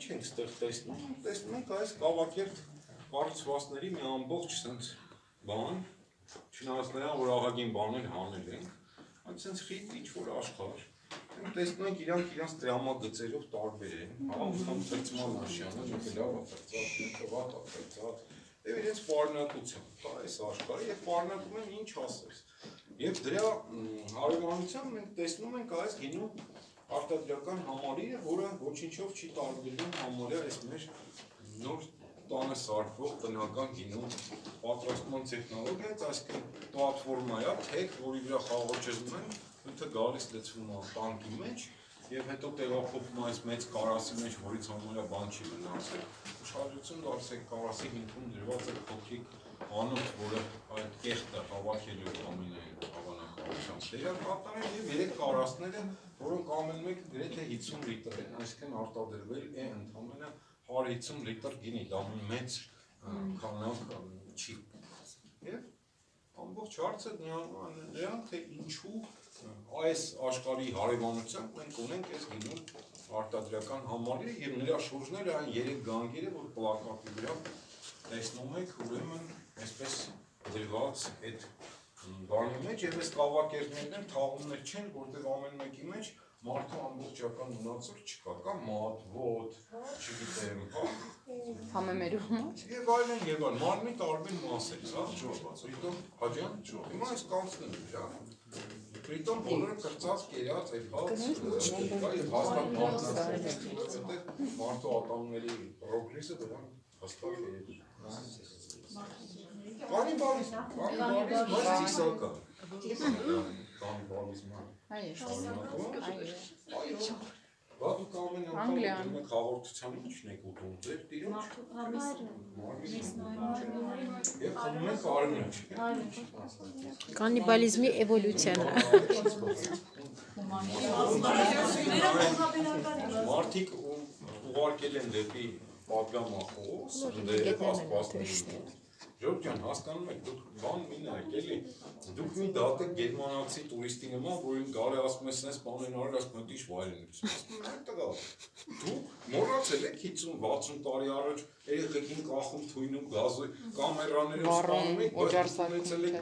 ինչ ենք ստեղ տեսնում, տեսնում ենք այս կավակերտ կառուցվածքների մի ամբողջ սենց բան, չնայած նրան, որ ահագին բաներ հանել ենք, այդ սենց խիտ ինչ-որ աշխարհ, տեսնում ենք իրանք տրամագծերով տարբեր են, անգամ թրծման աշյանը, մեկը լավ է թրծած, մեկը վատ է թրծած, եւ իրենց պարունակությամբ կա այս աշխարհը եւ պարունակում են ինչ ասես։ Եվ դրա հարևանությամբ մենք տեսնում ենք այս գինու արտադրական համալիրը, որը ոչինչով չի տարբերվում համարյա այս մեր նոր տանը սարքվող տնական գինու պատրաստման տեխնոլոգիայից, այսինքն պլատֆորմա է, թեք, որի վրա խաղաճզում են, ինքը գալիս լցվում է տանկի մեջ եւ հետո տեղափոխվում այս մեծ կարասի մեջ, որից համարյա բան չի մնացել։ Ուշադրություն դարձեք, կարասի հիմքում դրված է փոքրիկ անոթ, որը այդ կեղտը հավաքելու ամենայն հավանականությամբ դերակատարել եւ 3 կարասները, որոնք ամեն մեկը գրեթե 50 լիտր են, այսինքն արտադրվել է ընդամենը 150 լիտր գինի, դա մեծ քանակ չի։ Եվ ամբողջ հարցը նրանք թե ինչու այս աշխարհի հարևանությամբ մենք ունենք այս գինու արտադրական համալիրը եւ նրա շուրջները այն 3 գանգերը, որ պլակատի վրա տեսնում եք, ուրեմն այսպես դրված այդ բանի մեջ եւ այս կավակերտներն թաղումներ չեն, որտեղ ամեն մեկի մեջ մարդու ամբողջական մնացող չկա, կա մատ, ոտ, չգիտեմ, համեմերում եւ այլն եւ այլն, մարմնի տարբեր մասեր, հա, Պրիտոմ Հաջյան, հիմա այս կանցնում է, հա։ Պրիտոմ բոլորը կրծած կերած այդ հաց, եւ հաստատ մարդու ատամների պրոգրեսը դրան հաստատ է։ Կանիբալիզմ, ծիսական։ Կանիբալիզման։ Բա դուք ամեն անգամ եք հաղորդության ինչն եք ուտում, ձեր տիրոջ։ Եվ խմում եք արմունջ։ Կանիբալիզմի էվոլյուցիան է։ Մարդիկ ուղարկել են դեպի պատգամախոս, դեպի ասպասների։ Ժորժ ջան, հասկանում եք, դուք բան մի նայեք, էլի, դուք մի դատեք գերմանացի տուրիստի նման, որին գալի ասում ես սենց բան են արել, ասում եք ինչ վայր են ուսում, ասում եք տղա, դուք մոռացել եք 50-60 տարի առաջ երեխեքին կախում թույնում գազը, կամերաներով սպանում եք, բայց ունեցել եք